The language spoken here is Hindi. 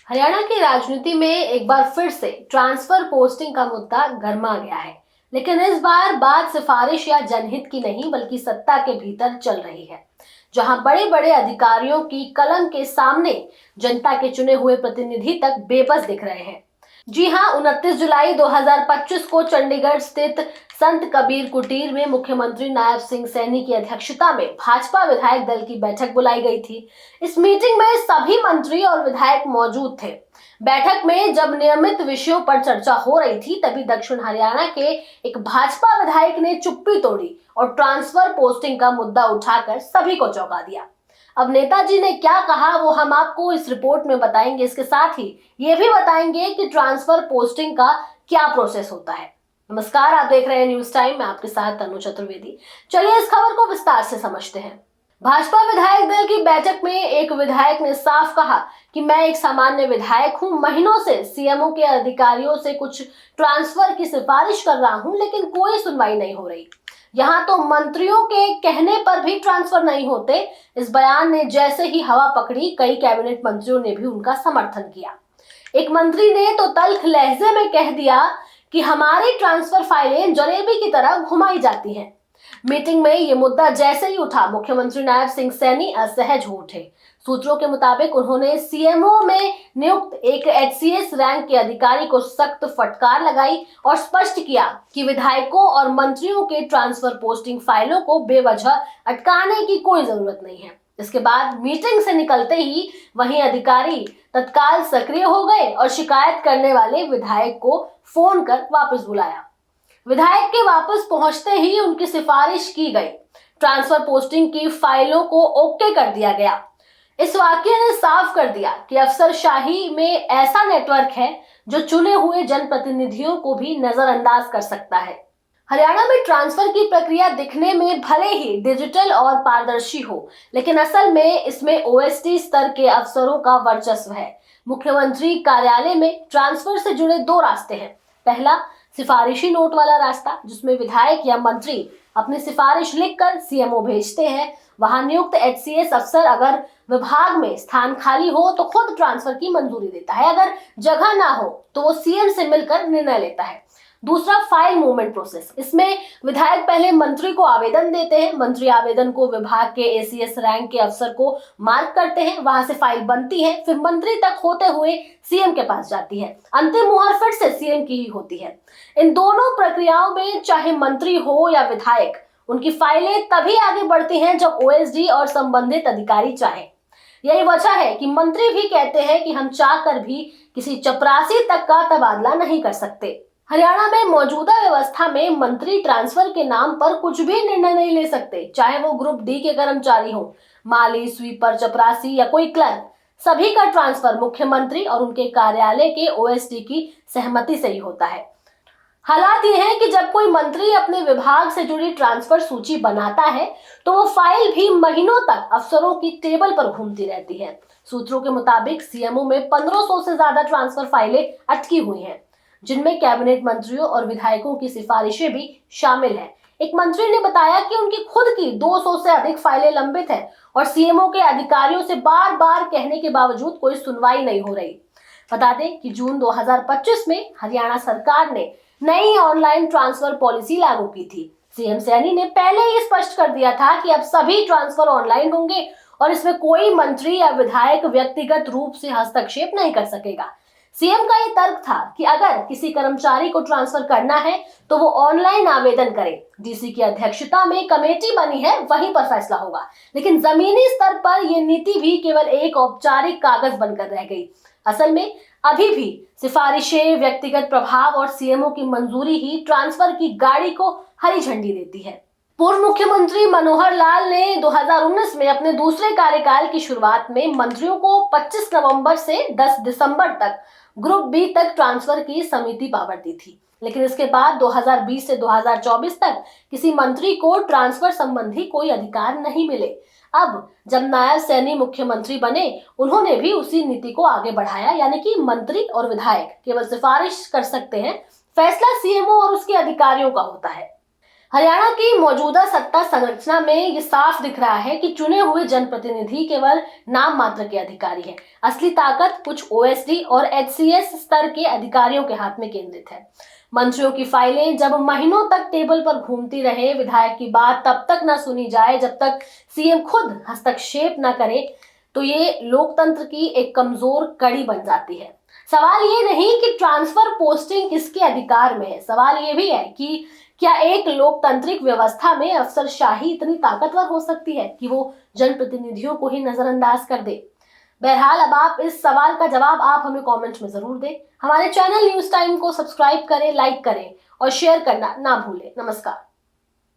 हरियाणा की राजनीति में एक बार फिर से ट्रांसफर पोस्टिंग का मुद्दा गरमा गया है। लेकिन इस बार बात सिफारिश या जनहित की नहीं बल्कि सत्ता के भीतर चल रही है, जहां बड़े बड़े अधिकारियों की कलम के सामने जनता के चुने हुए प्रतिनिधि तक बेबस दिख रहे हैं। जी हां, 29 जुलाई 2025 को चंडीगढ़ स्थित संत कबीर कुटीर में मुख्यमंत्री नायब सिंह सैनी की अध्यक्षता में भाजपा विधायक दल की बैठक बुलाई गई थी। इस मीटिंग में सभी मंत्री और विधायक मौजूद थे। बैठक में जब नियमित विषयों पर चर्चा हो रही थी, तभी दक्षिण हरियाणा के एक भाजपा विधायक ने चुप्पी तोड़ी और ट्रांसफर पोस्टिंग का मुद्दा उठाकर सभी को चौंका दिया। अब नेताजी ने क्या कहा वो हम आपको इस रिपोर्ट में बताएंगे। इसके साथ ही ये भी बताएंगे कि ट्रांसफर पोस्टिंग का क्या प्रोसेस होता है। नमस्कार, आप देख रहे हैं न्यूज टाइम। मैं आपके साथ तनु चतुर्वेदी। चलिए इस खबर को विस्तार से समझते हैं। भाजपा विधायक दल की बैठक में एक विधायक ने साफ कहा कि मैं एक सामान्य विधायक हूं, महीनों से सीएमओ के अधिकारियों से कुछ ट्रांसफर की सिफारिश कर रहा हूं, लेकिन कोई सुनवाई नहीं हो रही। यहाँ तो मंत्रियों के कहने पर भी ट्रांसफर नहीं होते। इस बयान ने जैसे ही हवा पकड़ी, कई कैबिनेट मंत्रियों ने भी उनका समर्थन किया। एक मंत्री ने तो तल्ख लहजे में कह दिया कि हमारी ट्रांसफर फाइलें जलेबी की तरह घुमाई जाती हैं। मीटिंग में ये मुद्दा जैसे ही उठा, मुख्यमंत्री नायब सिंह सैनी असहज हो उठे। सूत्रों के मुताबिक उन्होंने सीएमओ में नियुक्त एक एचसीएस रैंक के अधिकारी को सख्त फटकार लगाई और स्पष्ट किया कि विधायकों और मंत्रियों के ट्रांसफर पोस्टिंग फाइलों को बेवजह अटकाने की कोई जरूरत नहीं है। इसके बाद मीटिंग से निकलते ही वही अधिकारी तत्काल सक्रिय हो गए और शिकायत करने वाले विधायक को फोन कर वापस बुलाया। विधायक के वापस पहुंचते ही उनकी सिफारिश की गई। ट्रांसफर पोस्टिंग की फाइलों को ओके कर दिया गया। इस वाकये ने साफ कर दिया कि अफसरशाही में ऐसा नेटवर्क है जो चुने हुए जनप्रतिनिधियों को भी नजरअंदाज कर सकता है। हरियाणा में ट्रांसफर की प्रक्रिया दिखने में भले ही डिजिटल और पारदर्शी हो, लेकिन असल में इसमें ओएसडी स्तर के अफसरों का वर्चस्व है। मुख्यमंत्री कार्यालय में ट्रांसफर से जुड़े दो रास्ते हैं। पहला, सिफारिशी नोट वाला रास्ता, जिसमें विधायक या मंत्री अपनी सिफारिश लिखकर सीएमओ भेजते हैं। वहां नियुक्त एचसीएस अफसर अगर विभाग में स्थान खाली हो तो खुद ट्रांसफर की मंजूरी देता है, अगर जगह ना हो तो वो सीएम से मिलकर निर्णय लेता है। दूसरा, फाइल मूवमेंट प्रोसेस। इसमें विधायक पहले मंत्री को आवेदन देते हैं, मंत्री आवेदन को विभाग के एसीएस रैंक के अफसर को मार्क करते हैं, वहां से फाइल बनती है, फिर मंत्री तक होते हुए सीएम के पास जाती है। अंतिम मुहर फिर से सीएम की ही होती है। इन दोनों प्रक्रियाओं में चाहे मंत्री हो या विधायक, उनकी फाइलें तभी आगे बढ़ती हैं जब ओएसडी और संबंधित अधिकारी चाहे। यही वजह है कि मंत्री भी कहते हैं कि हम चाहकर भी किसी चपरासी तक का तबादला नहीं कर सकते। हरियाणा में मौजूदा व्यवस्था में मंत्री ट्रांसफर के नाम पर कुछ भी निर्णय नहीं ले सकते, चाहे वो ग्रुप डी के कर्मचारी हो, माली, स्वीपर, चपरासी या कोई क्लर्क। सभी का ट्रांसफर मुख्यमंत्री और उनके कार्यालय के ओएसडी की सहमति से ही होता है। हालात ये है कि जब कोई मंत्री अपने विभाग से जुड़ी ट्रांसफर सूची बनाता है तो वो फाइल भी महीनों तक अफसरों की टेबल पर घूमती रहती है। सूत्रों के मुताबिक सीएमओ में 1500 से ज्यादा ट्रांसफर फाइलें अटकी हुई हैं, जिनमें कैबिनेट मंत्रियों और विधायकों की सिफारिशें भी शामिल हैं। एक मंत्री ने बताया कि उनकी खुद की 200 से अधिक फाइलें लंबित हैं और सीएमओ के अधिकारियों से बार बार कहने के बावजूद कोई सुनवाई नहीं हो रही। बता दें कि जून 2025 में हरियाणा सरकार ने नई ऑनलाइन ट्रांसफर पॉलिसी लागू की थी। सीएम सैनी ने पहले ही स्पष्ट कर दिया था कि अब सभी ट्रांसफर ऑनलाइन होंगे और इसमें कोई मंत्री या विधायक व्यक्तिगत रूप से हस्तक्षेप नहीं कर सकेगा। सीएम का ये तर्क था कि अगर किसी कर्मचारी को ट्रांसफर करना है तो वो ऑनलाइन आवेदन करे। डीसी की अध्यक्षता में कमेटी बनी है, वहीं पर फैसला होगा। लेकिन जमीनी स्तर पर यह नीति भी केवल एक औपचारिक कागज बनकर रह गई। असल में अभी भी सिफारिशें, व्यक्तिगत प्रभाव और सीएमओ की मंजूरी ही ट्रांसफर की गाड़ी को हरी झंडी देती है। पूर्व मुख्यमंत्री मनोहर लाल ने 2019 में अपने दूसरे कार्यकाल की शुरुआत में मंत्रियों को 25 नवंबर से 10 दिसंबर तक ग्रुप बी तक ट्रांसफर की समिति पावर दी थी। लेकिन इसके बाद 2020 से 2024 तक किसी मंत्री को ट्रांसफर संबंधी कोई अधिकार नहीं मिले। अब जब नायब सैनी मुख्यमंत्री बने, उन्होंने भी उसी नीति को आगे बढ़ाया, यानी कि मंत्री और विधायक केवल सिफारिश कर सकते हैं, फैसला सीएमओ और उसके अधिकारियों का होता है। हरियाणा की मौजूदा सत्ता संरचना में ये साफ दिख रहा है कि चुने हुए जनप्रतिनिधि केवल नाम मात्र के अधिकारी हैं। असली ताकत कुछ ओएसडी और एचसीएस स्तर के अधिकारियों के हाथ में केंद्रित है। मंत्रियों की फाइलें जब महीनों तक टेबल पर घूमती रहे, विधायक की बात तब तक न सुनी जाए जब तक सीएम खुद हस्तक्षेप न करे, तो ये लोकतंत्र की एक कमजोर कड़ी बन जाती है। सवाल ये नहीं कि ट्रांसफर पोस्टिंग किसके अधिकार में है, सवाल ये भी है कि क्या एक लोकतांत्रिक व्यवस्था में अफसरशाही इतनी ताकतवर हो सकती है कि वो जनप्रतिनिधियों को ही नजरअंदाज कर दे। बहरहाल अब आप इस सवाल का जवाब आप हमें कमेंट में जरूर दें। हमारे चैनल न्यूज टाइम को सब्सक्राइब करें, लाइक करें और शेयर करना ना भूलें। नमस्कार।